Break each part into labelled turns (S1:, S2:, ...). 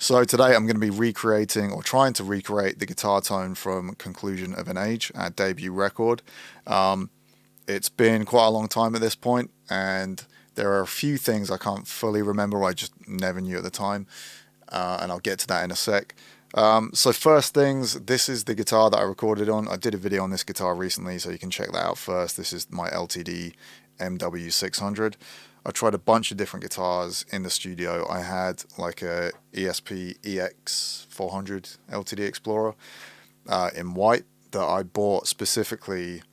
S1: So today I'm going to be recreating or trying to recreate the guitar tone from Conclusion of an Age, our debut record. Um, it's been quite a long time at this point, and there are a few things I can't fully remember, I just never knew at the time, and I'll get to that in a sec. So first things, this is the guitar that I recorded on. I did a video on this guitar recently, so you can check that out first. This is my LTD MW600. I tried a bunch of different guitars in the studio. I had like a ESP EX400 LTD Explorer in white that I bought specifically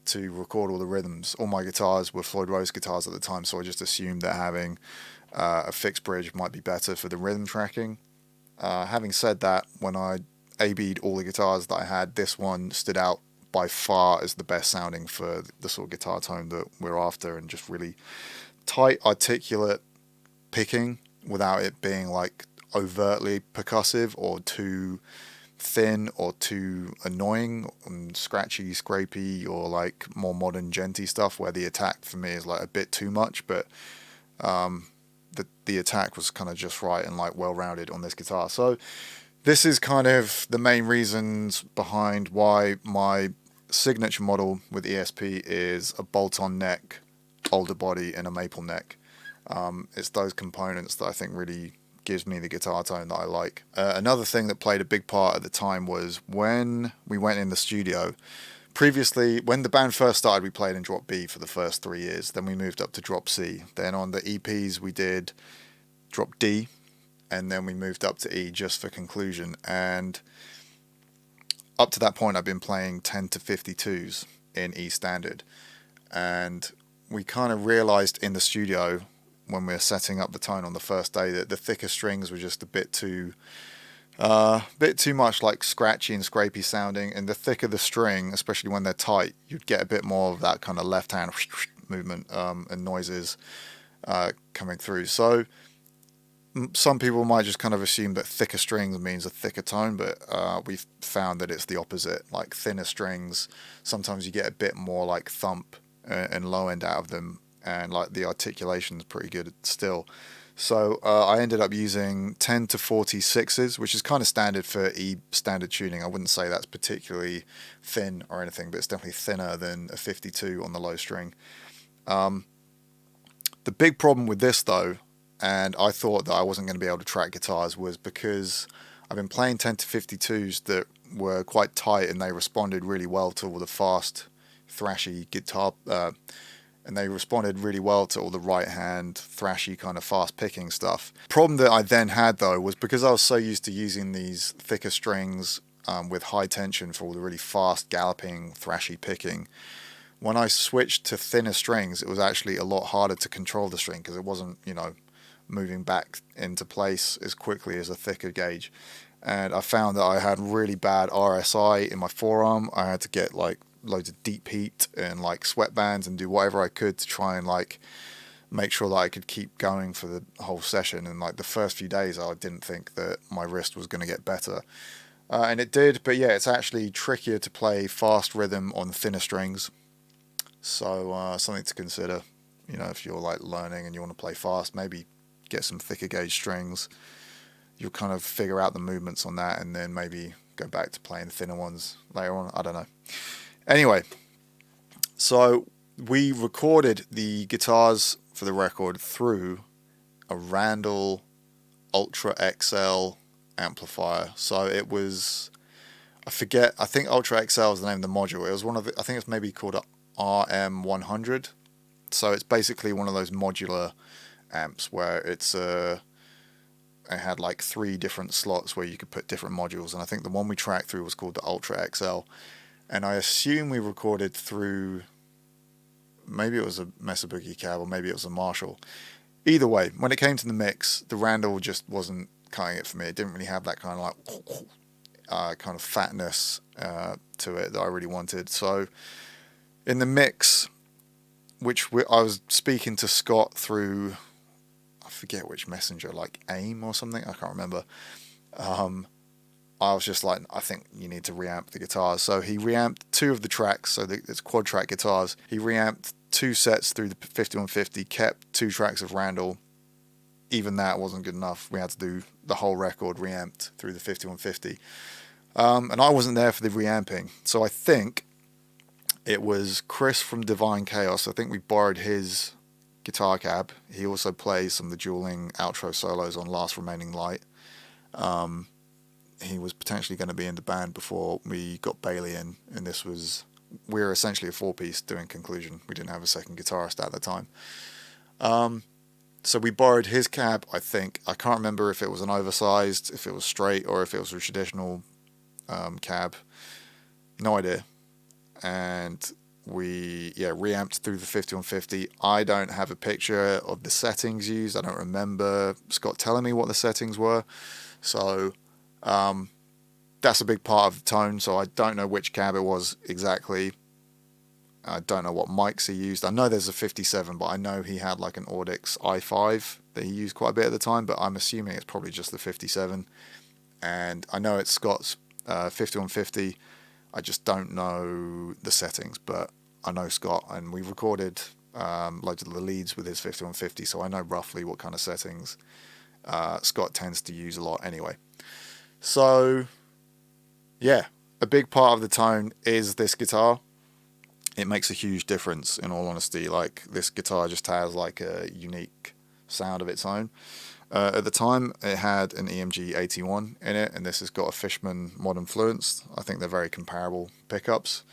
S1: to record all the rhythms. All my guitars were Floyd Rose guitars at the time, so I just assumed that having a fixed bridge might be better for the rhythm tracking. Having said that, when I A-B'd all the guitars that I had, this one stood out by far as the best sounding for the sort of guitar tone that we're after, and just really tight, articulate picking without it being like overtly percussive or too thin or too annoying and scratchy, scrapey, or like more modern djenty stuff where the attack for me is like a bit too much, but the attack was kind of just right and like well rounded on this guitar. So this is kind of the main reasons behind why my signature model with ESP is a bolt-on neck, older body, and a maple neck. It's those components that I think really gives me the guitar tone that I like. Another thing that played a big part at the time was when we went in the studio. Previously, when the band first started, we played in drop B for the first 3 years. Then we moved up to drop C. Then on the EPs, we did drop D, and then we moved up to E just for Conclusion. And up to that point, I've been playing 10 to 52s in E standard. And we kind of realized in the studio when we were setting up the tone on the first day that the thicker strings were just a bit too much like scratchy and scrapey sounding, and the thicker the string, especially when they're tight, you'd get a bit more of that kind of left hand movement and noises coming through. So some people might just kind of assume that thicker strings means a thicker tone, but we've found that it's the opposite. Like thinner strings, sometimes you get a bit more like thump and low end out of them, and like the articulation is pretty good still. So I ended up using 10 to 46s, which is kind of standard for E standard tuning. I wouldn't say that's particularly thin or anything, but it's definitely thinner than a 52 on the low string. The big problem with this though, and I thought that I wasn't going to be able to track guitars, was because I've been playing 10 to 52s that were quite tight and they responded really well to all the fast, thrashy guitar, and they responded really well to all the right hand, thrashy kind of fast picking stuff. Problem that I then had though was because I was so used to using these thicker strings with high tension for all the really fast galloping, thrashy picking, when I switched to thinner strings, it was actually a lot harder to control the string because it wasn't, moving back into place as quickly as a thicker gauge. And I found that I had really bad RSI in my forearm. I had to get like loads of deep heat and like sweatbands and do whatever I could to try and like make sure that I could keep going for the whole session. And like the first few days I didn't think that my wrist was going to get better, and it did. But yeah, it's actually trickier to play fast rhythm on thinner strings, so something to consider. If you're like learning and you want to play fast, maybe get some thicker gauge strings. You'll kind of figure out the movements on that and then maybe go back to playing thinner ones later on. I don't know. Anyway, so we recorded the guitars for the record through a Randall Ultra XL amplifier. So it was, I think Ultra XL is the name of the module. It was I think it's maybe called a RM100. So it's basically one of those modular amps where it had like 3 different slots where you could put different modules. And I think the one we tracked through was called the Ultra XL. And I assume we recorded through, maybe it was a Mesa Boogie cab or maybe it was a Marshall. Either way, when it came to the mix, the Randall just wasn't cutting it for me. It didn't really have that kind of like kind of fatness to it that I really wanted. So in the mix, I was speaking to Scott through, I forget which messenger, like AIM or something, I can't remember. I was just like, I think you need to reamp the guitars. So he reamped 2 of the tracks, so it's quad track guitars. He reamped 2 sets through the 5150, kept 2 tracks of Randall, even that wasn't good enough. We had to do the whole record reamped through the 5150. And I wasn't there for the reamping, so I think it was Chris from Divine Chaos. I think we borrowed his guitar cab. He also plays some of the dueling outro solos on Last Remaining Light. He was potentially going to be in the band before we got Bailey in, and we were essentially a 4-piece doing Conclusion. We didn't have a second guitarist at the time. So we borrowed his cab, I think. I can't remember if it was an oversized, if it was straight, or if it was a traditional cab. No idea. And we reamped through the 5150. I don't have a picture of the settings used. I don't remember Scott telling me what the settings were. So that's a big part of the tone. So I don't know which cab it was exactly. I don't know what mics he used. I know there's a 57, but I know he had like an Audix i5 that he used quite a bit at the time, but I'm assuming it's probably just the 57. And I know it's Scott's 5150. I just don't know the settings, but I know Scott, and we recorded loads of the leads with his 5150, so I know roughly what kind of settings Scott tends to use a lot anyway. So, yeah, a big part of the tone is this guitar. It makes a huge difference, in all honesty. Like, this guitar just has like a unique sound of its own. At the time, it had an EMG 81 in it, and this has got a Fishman Modern Fluence. I think they're very comparable pickups.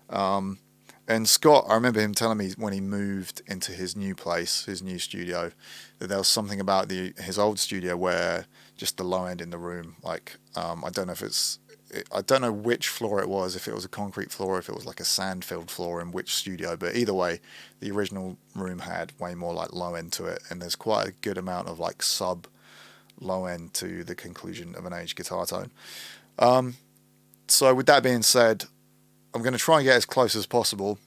S1: And Scott, I remember him telling me when he moved into his new place, his new studio, that there was something about his old studio where just the low end in the room, like, I don't know which floor it was, if it was a concrete floor, if it was like a sand-filled floor in which studio, but either way, the original room had way more like low end to it, and there's quite a good amount of like sub-low end to the Conclusion of an Age guitar tone. So with that being said, I'm going to try and get as close as possible,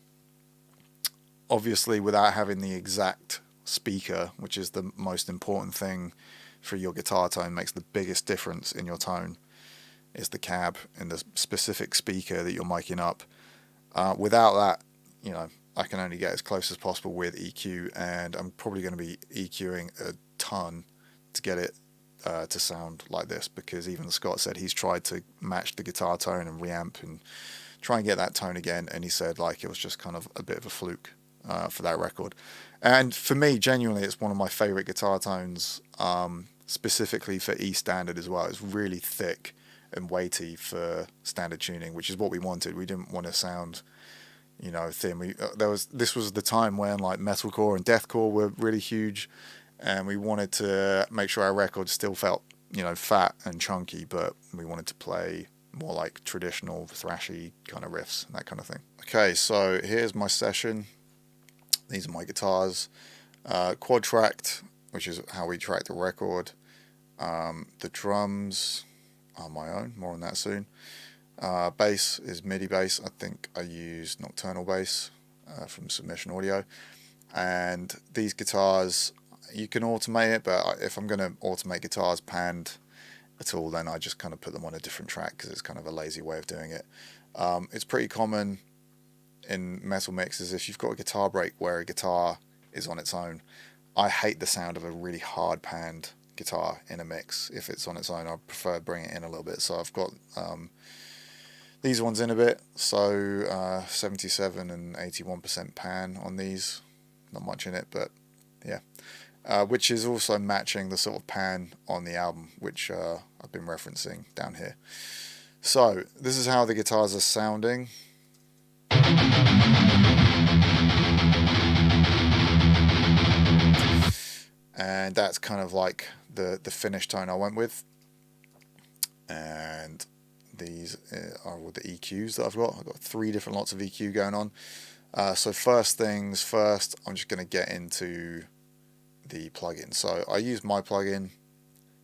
S1: obviously without having the exact speaker, which is the most important thing for your guitar tone, makes the biggest difference in your tone, is the cab and the specific speaker that you're miking up. Without that, I can only get as close as possible with EQ, and I'm probably going to be EQing a ton to get it to sound like this, because even Scott said he's tried to match the guitar tone and reamp and try and get that tone again, and he said like it was just kind of a bit of a fluke for that record. And for me, genuinely, it's one of my favourite guitar tones, specifically for E standard as well. It's really thick and weighty for standard tuning, which is what we wanted. We didn't want to sound, thin. This was the time when like metalcore and deathcore were really huge, and we wanted to make sure our record still felt, fat and chunky, but we wanted to play more like traditional thrashy kind of riffs and that kind of thing. Okay, so here's my session. These are my guitars. Quad tracked, which is how we track the record. The drums are my own, more on that soon. Bass is MIDI bass. I think I use Nocturnal bass from Submission Audio. And these guitars, you can automate it, but if I'm going to automate guitars panned at all, then I just kind of put them on a different track, because it's kind of a lazy way of doing it. It's pretty common in metal mixes if you've got a guitar break where a guitar is on its own. I hate the sound of a really hard panned guitar in a mix. If it's on its own, I prefer bring it in a little bit. So I've got these ones in a bit, so 77 and 81% pan on these, not much in it, but yeah, which is also matching the sort of pan on the album, which I've been referencing down here. So this is how the guitars are sounding. And that's kind of like the finished tone I went with. And these are all the EQs that I've got. I've got 3 different lots of EQ going on. So first things first, I'm just going to get into the plugin. So I use my plugin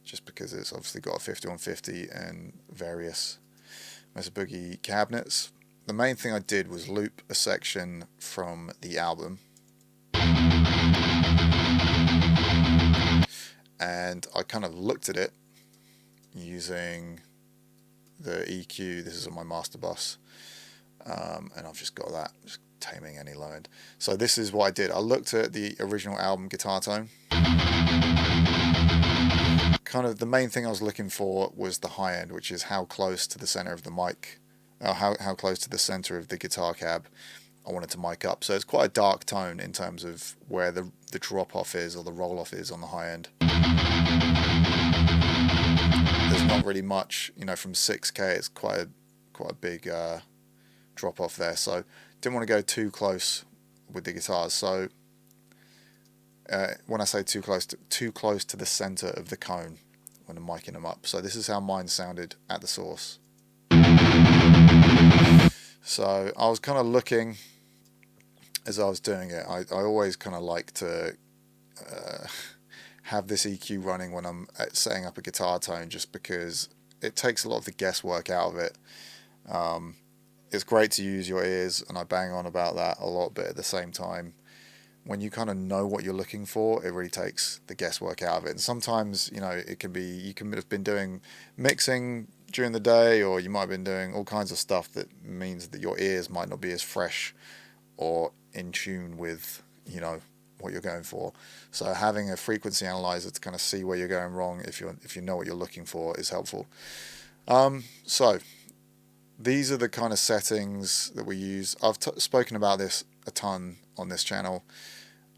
S1: just because it's obviously got a 5150 and various Mesa Boogie cabinets. The main thing I did was loop a section from the album, and I kind of looked at it using the EQ. This is on my master bus, and I've just got that, just taming any low end. So this is what I did. I looked at the original album guitar tone, kind of the main thing I was looking for was the high end, which is how close to the center of the mic, how close to the center of the guitar cab I wanted to mic up. So it's quite a dark tone in terms of where the drop off is, or the roll off is on the high end. There's not really much, you know, from 6K. It's quite a big drop off there. So didn't want to go too close with the guitars. So when I say too close to the center of the cone when I'm micing them up. So this is how mine sounded at the source. So I was kind of looking as I was doing it. I always kind of like to have this EQ running when I'm setting up a guitar tone, just because it takes a lot of the guesswork out of it. It's great to use your ears, and I bang on about that a lot, but at the same time, when you kind of know what you're looking for, it really takes the guesswork out of it. And sometimes, you know, it can be, you can have been doing mixing during the day, or you might have been doing all kinds of stuff that means that your ears might not be as fresh or in tune with, you know, what you're going for. So having a frequency analyzer to kind of see where you're going wrong, if you know what you're looking for, is helpful. So these are the kind of settings that we use. I've spoken about this a ton on this channel.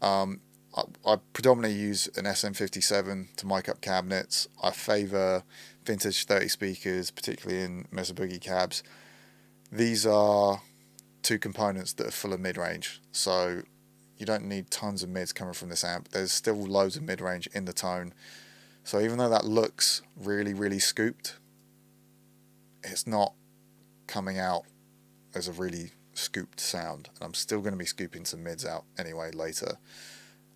S1: I predominantly use an SM57 to mic up cabinets. I favour vintage 30 speakers, particularly in Mesa Boogie cabs. These are two components that are full of mid-range, so you don't need tons of mids coming from this amp. There's still loads of mid-range in the tone. So even though that looks really, really scooped, it's not coming out as a really scooped sound. And I'm still going to be scooping some mids out anyway later.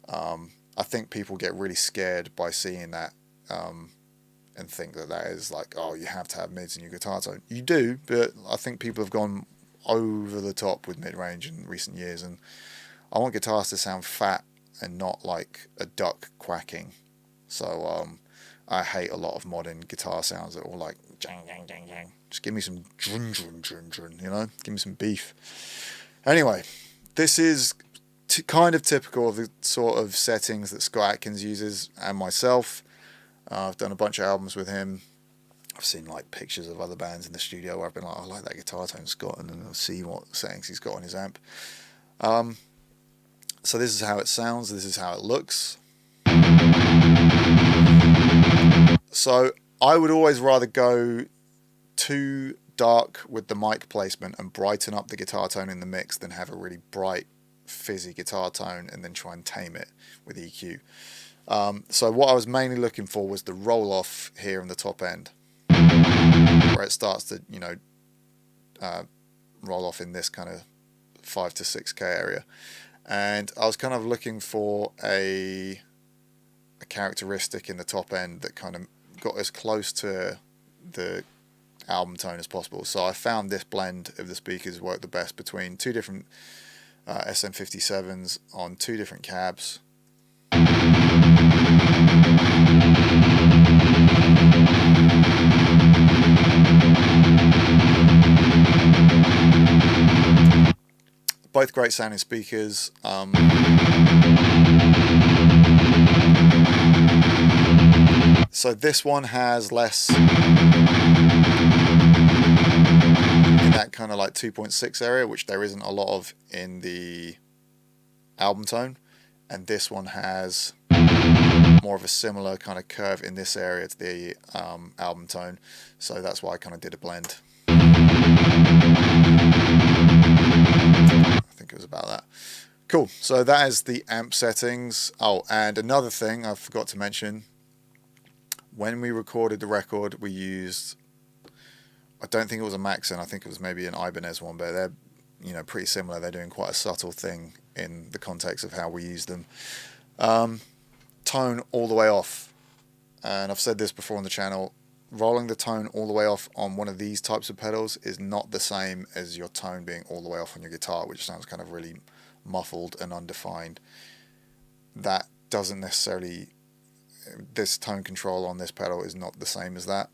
S1: I think people get really scared by seeing that and think that that is like, oh, you have to have mids in your guitar tone. You do, but I think people have gone over the top with mid-range in recent years, and I want guitars to sound fat and not like a duck quacking. So I hate a lot of modern guitar sounds that are all like jang jang jang jang. Just give me some drun drun drun drun, you know? Give me some beef. Anyway, this is kind of typical of the sort of settings that Scott Adkins uses, and myself. I've done a bunch of albums with him. I've seen like pictures of other bands in the studio where I've been like, I like that guitar tone, Scott, and then I'll see what settings he's got on his amp. So this is how it sounds, this is how it looks. So I would always rather go too dark with the mic placement and brighten up the guitar tone in the mix than have a really bright, fizzy guitar tone and then try and tame it with EQ. So what I was mainly looking for was the roll off here in the top end, where it starts to, you know, roll off in this kind of 5 to 6K area. And I was kind of looking for a characteristic in the top end that kind of got as close to the album tone as possible. So I found this blend of the speakers worked the best between two different SM57s on two different cabs. Both great sounding speakers. So this one has less in that kind of like 2.6 area, which there isn't a lot of in the album tone, and this one has more of a similar kind of curve in this area to the album tone, so that's why I kind of did a blend. I think it was about that. Cool, so that is the amp settings. Oh, and another thing I forgot to mention, when we recorded the record, we used, I don't think it was a Maxon, I think it was maybe an Ibanez one, but they're, you know, pretty similar. They're doing quite a subtle thing in the context of how we use them. Tone all the way off, and I've said this before on the channel, rolling the tone all the way off on one of these types of pedals is not the same as your tone being all the way off on your guitar, which sounds kind of really muffled and undefined. That doesn't necessarily, this tone control on this pedal is not the same as that,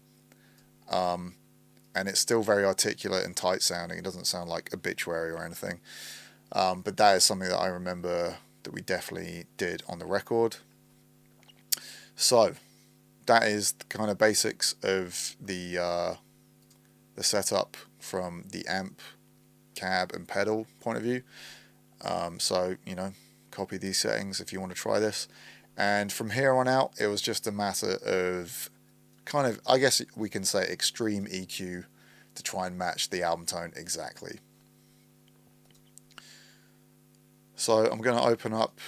S1: and it's still very articulate and tight sounding. It doesn't sound like Obituary or anything, but that is something that I remember that we definitely did on the record. So that is the kind of basics of the setup from the amp, cab and pedal point of view. So, you know, copy these settings if you want to try this. And from here on out, it was just a matter of kind of, I guess we can say, extreme EQ to try and match the album tone exactly. So I'm going to open up,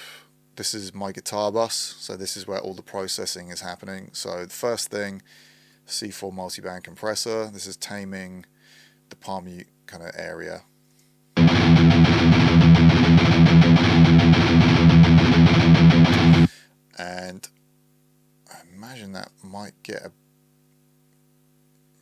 S1: this is my guitar bus, so this is where all the processing is happening. So the first thing, C4 multiband compressor, this is taming the palm mute kind of area. And I imagine that might get a,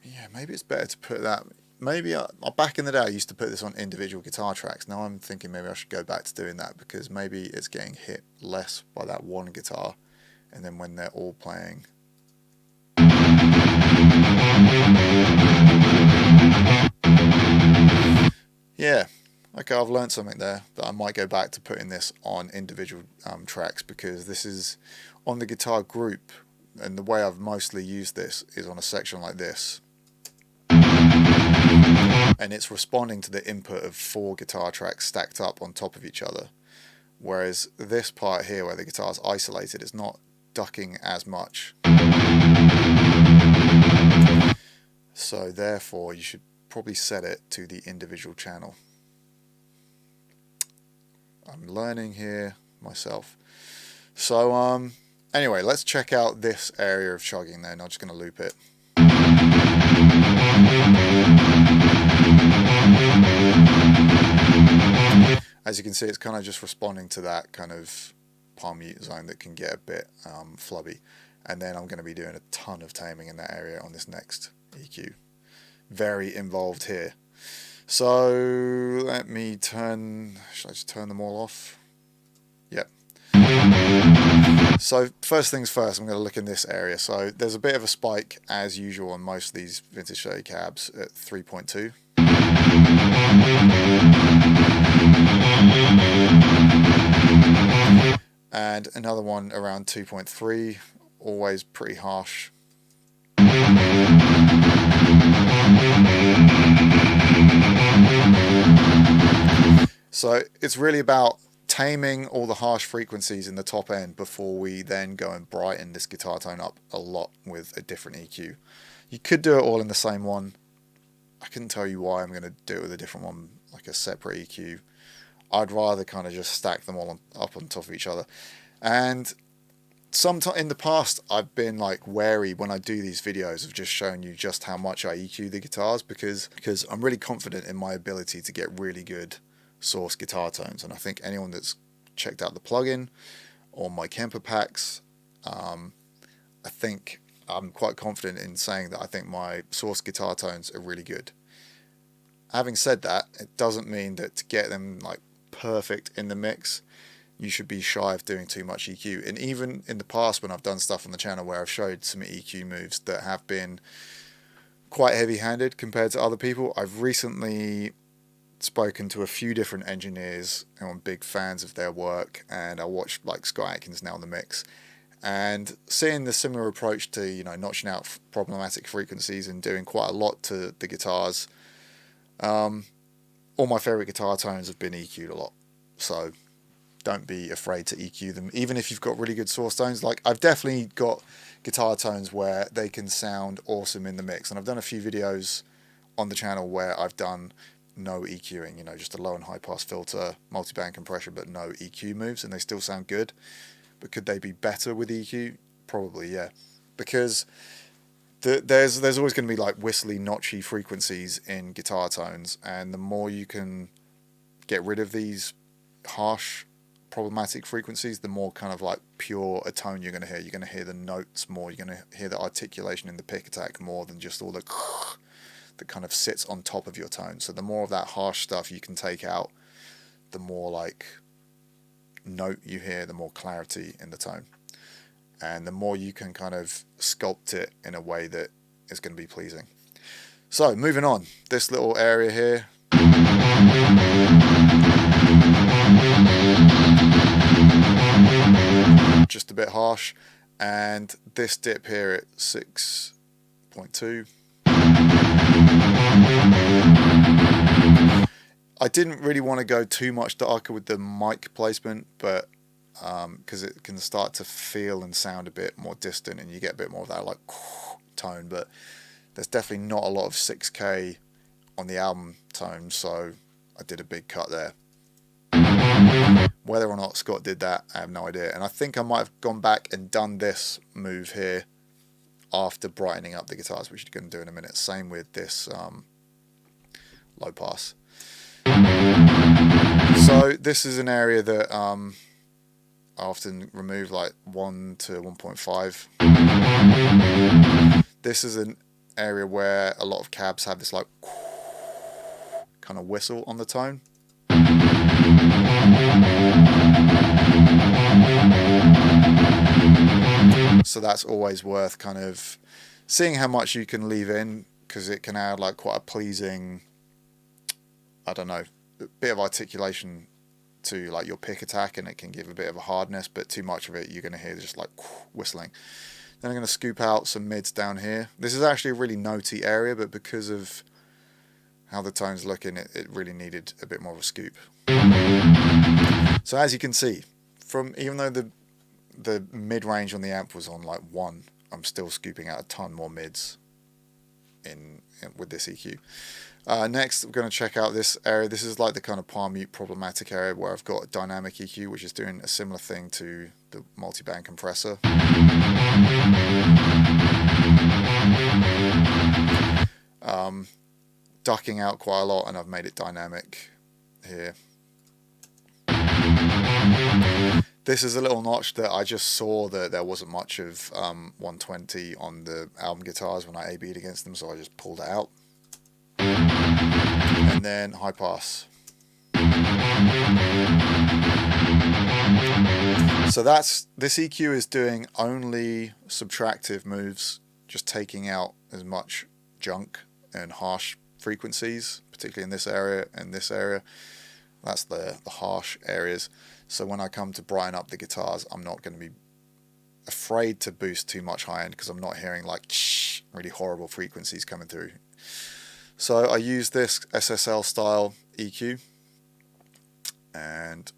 S1: yeah, maybe it's better to put that, maybe back in the day I used to put this on individual guitar tracks. Now I'm thinking maybe I should go back to doing that, because maybe it's getting hit less by that one guitar, and then when they're all playing, yeah, okay, I've learned something there, that I might go back to putting this on individual tracks, because this is on the guitar group, and the way I've mostly used this is on a section like this, and it's responding to the input of 4 guitar tracks stacked up on top of each other, whereas this part here where the guitar's isolated is not ducking as much. So therefore you should probably set it to the individual channel. I'm learning here myself. So anyway, let's check out this area of chugging then. I'm just going to loop it. As you can see, it's kind of just responding to that kind of palm mute zone that can get a bit flubby. And then I'm going to be doing a ton of taming in that area on this next EQ. Very involved here. So let me turn, should I just turn them all off? Yep. So first things first, I'm going to look in this area. So there's a bit of a spike as usual on most of these vintage Shady cabs at 3.2. And another one around 2.3, always pretty harsh. So it's really about taming all the harsh frequencies in the top end before we then go and brighten this guitar tone up a lot with a different EQ. You could do it all in the same one. I couldn't tell you why I'm going to do it with a different one, like a separate EQ. I'd rather kind of just stack them all up on top of each other. And sometime in the past, I've been like wary when I do these videos of just showing you just how much I EQ the guitars, because I'm really confident in my ability to get really good source guitar tones. And I think anyone that's checked out the plugin or my Kemper packs, I think I'm quite confident in saying that I think my source guitar tones are really good. Having said that, it doesn't mean that to get them like perfect in the mix, you should be shy of doing too much EQ. And even in the past when I've done stuff on the channel where I've showed some EQ moves that have been quite heavy-handed compared to other people, I've recently spoken to a few different engineers and I'm big fans of their work, and I watch like Scott Atkins now in the mix, and seeing the similar approach to, you know, notching out problematic frequencies and doing quite a lot to the guitars. All my favorite guitar tones have been EQ'd a lot, so don't be afraid to EQ them, even if you've got really good source tones. Like, I've definitely got guitar tones where they can sound awesome in the mix, and I've done a few videos on the channel where I've done no EQing, you know, just a low and high pass filter, multiband compression, but no EQ moves, and they still sound good. But could they be better with EQ? Probably, yeah, because there's always going to be like whistly, notchy frequencies in guitar tones, and the more you can get rid of these harsh, problematic frequencies, the more kind of like pure a tone you're going to hear. You're going to hear the notes more, you're going to hear the articulation in the pick attack more than just all the that kind of sits on top of your tone. So the more of that harsh stuff you can take out, the more like note you hear, the more clarity in the tone, and the more you can kind of sculpt it in a way that is going to be pleasing. So moving on, this little area here, just a bit harsh, and this dip here at 6.2. I didn't really want to go too much darker with the mic placement, but because it can start to feel and sound a bit more distant, and you get a bit more of that like tone. But there's definitely not a lot of 6K on the album tone, so I did a big cut there. Whether or not Scott did that, I have no idea. And I think I might have gone back and done this move here after brightening up the guitars, which you're going to do in a minute. Same with this low pass. So this is an area that I often remove like 1 to 1.5. This is an area where a lot of cabs have this like kind of whistle on the tone. So that's always worth kind of seeing how much you can leave in, because it can add like quite a pleasing, I don't know, a bit of articulation to like your pick attack, and it can give a bit of a hardness, but too much of it you're going to hear just like whistling. Then I'm going to scoop out some mids down here. This is actually a really notey area, but because of how the tone's looking, it really needed a bit more of a scoop. So as you can see, from even though the mid-range on the amp was on like 1, I'm still scooping out a ton more mids in with this EQ. Next, we're going to check out this area. This is like the kind of palm mute problematic area where I've got a dynamic EQ, which is doing a similar thing to the multiband compressor. Ducking out quite a lot, and I've made it dynamic here. This is a little notch that I just saw that there wasn't much of 120 on the album guitars when I A-B'd against them, so I just pulled it out. And then high pass. So this EQ is doing only subtractive moves, just taking out as much junk and harsh frequencies, particularly in this area and this area. That's the harsh areas. So when I come to brighten up the guitars, I'm not going to be afraid to boost too much high end, because I'm not hearing like really horrible frequencies coming through. So I use this SSL style EQ, and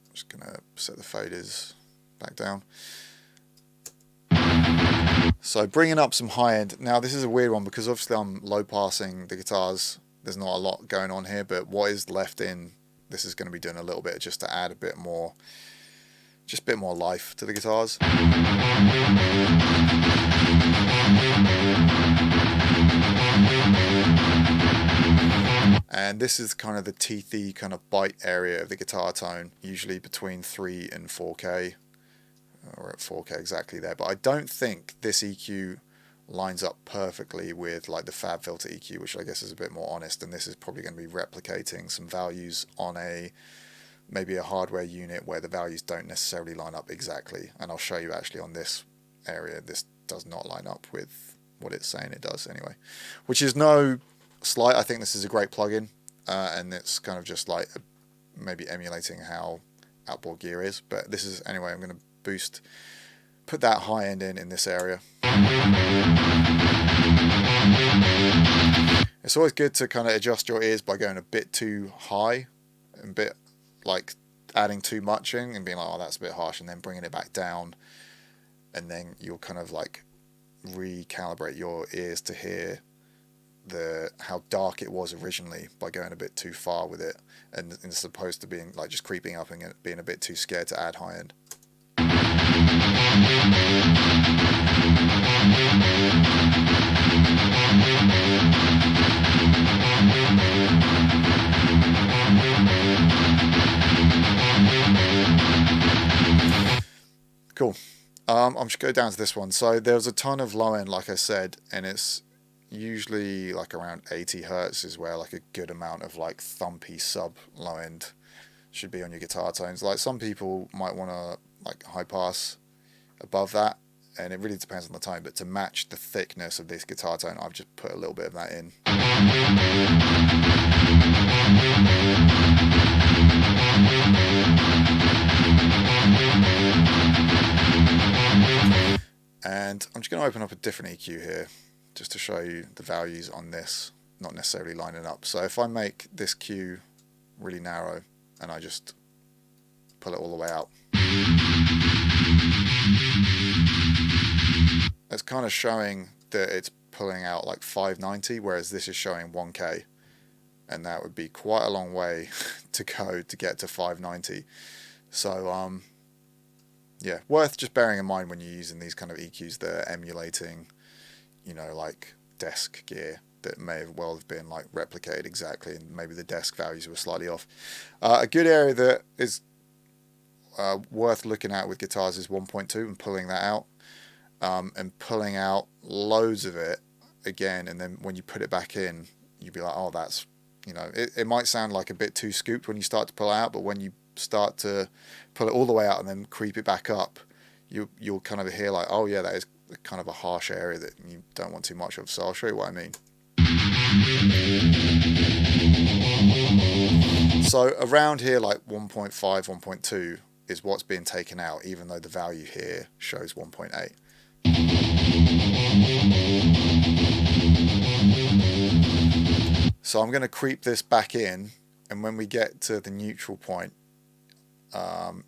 S1: I'm just going to set the faders back down. So bringing up some high end. Now this is a weird one, because obviously I'm low passing the guitars. There's not a lot going on here, but what is left in, this is going to be doing a little bit just to add a bit more, just a bit more life to the guitars. And this is kind of the teethy kind of bite area of the guitar tone, usually between 3 and 4K. We're at 4K exactly there, but I don't think this EQ lines up perfectly with like the Fab Filter EQ, which I guess is a bit more honest, and this is probably going to be replicating some values on maybe a hardware unit where the values don't necessarily line up exactly, and I'll show you actually on this area this does not line up with what it's saying it does anyway, which is no slight. I think this is a great plugin, and it's kind of just like maybe emulating how outboard gear is, but this is anyway. I'm going to put that high end in this area. It's always good to kind of adjust your ears by going a bit too high, and a bit like adding too much in and being like, oh, that's a bit harsh, and then bringing it back down, and then you'll kind of like recalibrate your ears to hear how dark it was originally by going a bit too far with it, and as opposed to being like just creeping up and being a bit too scared to add high end. Cool. I'm just going down to this one. So there's a ton of low end, like I said, and it's usually like around 80 hertz is where like a good amount of like thumpy sub low end should be on your guitar tones. Like some people might want to like high pass above that, and it really depends on the tone, but to match the thickness of this guitar tone, I've just put a little bit of that in. And I'm just going to open up a different EQ here just to show you the values on this not necessarily lining up. So if I make this Q really narrow and I just pull it all the way out, it's kind of showing that it's pulling out like 590, whereas this is showing 1K, and that would be quite a long way to go to get to 590. So yeah, worth just bearing in mind when you're using these kind of EQs that are emulating, you know, like desk gear that may have well have been like replicated exactly, and maybe the desk values were slightly off. A good area that is worth looking at with guitars is 1.2 and pulling that out, and pulling out loads of it again, and then when you put it back in, you'd be like, oh, that's, you know, it might sound like a bit too scooped when you start to pull out, but when you start to pull it all the way out and then creep it back up, you'll kind of hear like, oh yeah, that is kind of a harsh area that you don't want too much of. So I'll show you what I mean. So around here, like 1.5, 1.2 is what's being taken out, even though the value here shows 1.8. So I'm going to creep this back in, and when we get to the neutral point,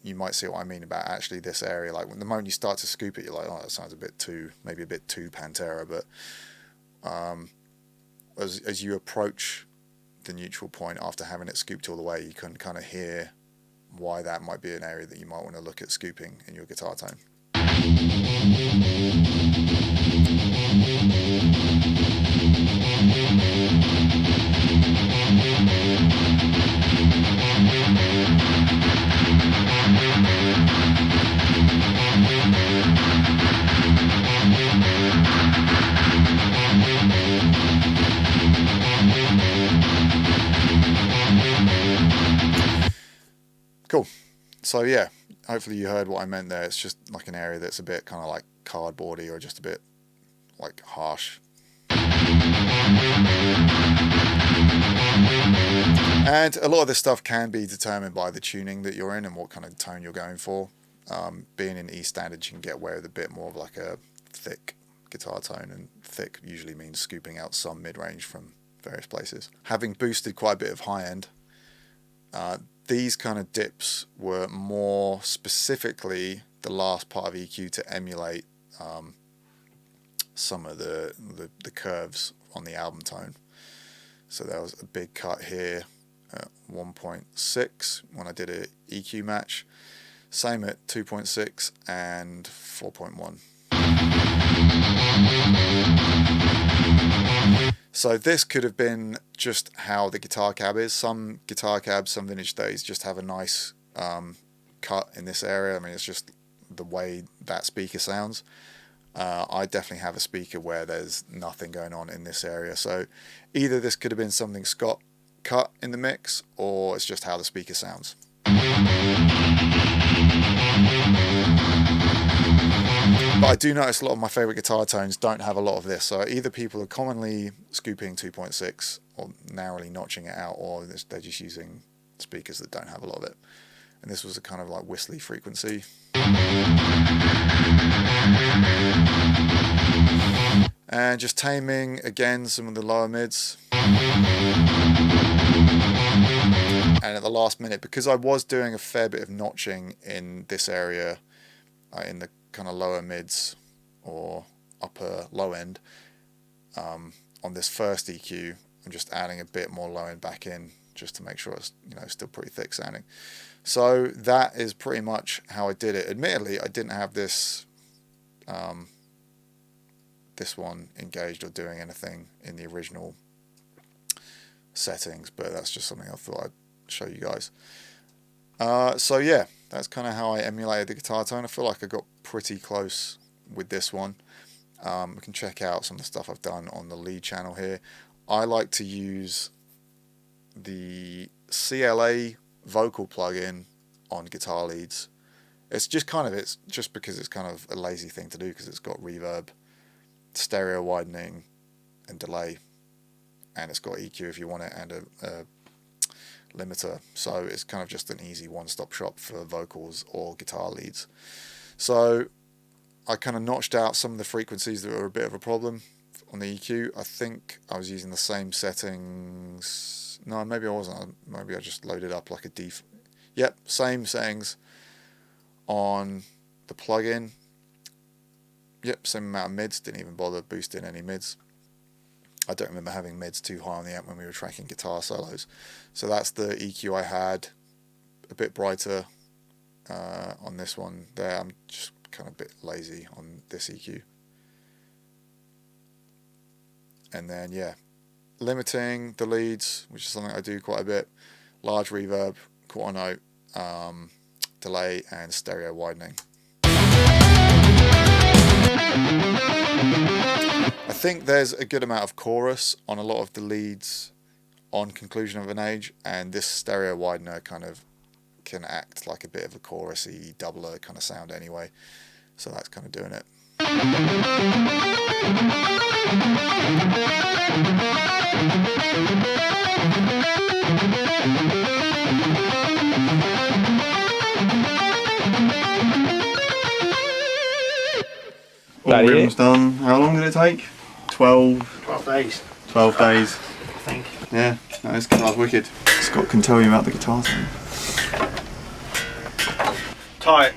S1: you might see what I mean about actually this area. Like when the moment you start to scoop it, you're like, oh, that sounds a bit too, maybe a bit too Pantera. But as you approach the neutral point after having it scooped all the way, you can kind of hear why that might be an area that you might want to look at scooping in your guitar tone. Cool. So yeah, hopefully you heard what I meant there. It's just like an area that's a bit kind of like cardboardy or just a bit like harsh. And a lot of this stuff can be determined by the tuning that you're in and what kind of tone you're going for. Being in E standard, you can get away with a bit more of like a thick guitar tone, and thick usually means scooping out some mid-range from various places. Having boosted quite a bit of high end, these kind of dips were more specifically the last part of EQ to emulate some of the curves on the album tone. So there was a big cut here at 1.6 when I did a EQ match. Same at 2.6 and 4.1. So this could have been just how the guitar cab is. Some guitar cabs, some vintage days just have a nice cut in this area. I mean, it's just the way that speaker sounds. I definitely have a speaker where there's nothing going on in this area. So either this could have been something Scott cut in the mix, or it's just how the speaker sounds. But I do notice a lot of my favourite guitar tones don't have a lot of this. So either people are commonly scooping 2.6 or narrowly notching it out, or they're just using speakers that don't have a lot of it. And this was a kind of like whistly frequency. And just taming again some of the lower mids. And at the last minute, because I was doing a fair bit of notching in this area, in the kind of lower mids or upper low end, on this first EQ, I'm just adding a bit more low end back in just to make sure it's, you know, still pretty thick sounding. So that is pretty much how I did it. Admittedly, I didn't have this this one engaged or doing anything in the original settings, but that's just something I thought I'd show you guys. So yeah, that's kind of how I emulated the guitar tone. I feel like I got pretty close with this one. We can check out some of the stuff I've done on the lead channel here. I like to use the CLA vocal plugin on guitar leads. It's just because it's kind of a lazy thing to do, because it's got reverb, stereo widening and delay, and it's got EQ if you want it, and a limiter. So it's kind of just an easy one-stop shop for vocals or guitar leads. So I kind of notched out some of the frequencies that were a bit of a problem on the EQ. I think I was using the same settings. No, maybe I wasn't. Maybe I just loaded up like a default. Yep, same settings on the plugin. Yep, same amount of mids. Didn't even bother boosting any mids. I don't remember having mids too high on the amp when we were tracking guitar solos. So that's the EQ I had. A bit brighter on this one there. I'm just kind of a bit lazy on this EQ. And then, yeah, limiting the leads, which is something I do quite a bit. Large reverb, quarter note, delay, and stereo widening. I think there's a good amount of chorus on a lot of the leads on Conclusion of an Age, and this stereo widener kind of can act like a bit of a chorusy doubler kind of sound anyway, so that's kind of doing it.
S2: All rhythms done. How long did it take? 12
S3: days.
S2: 12 days.
S3: I think.
S2: Yeah, no, this guitar's wicked. Scott can tell you about the guitar sound.
S3: Tight.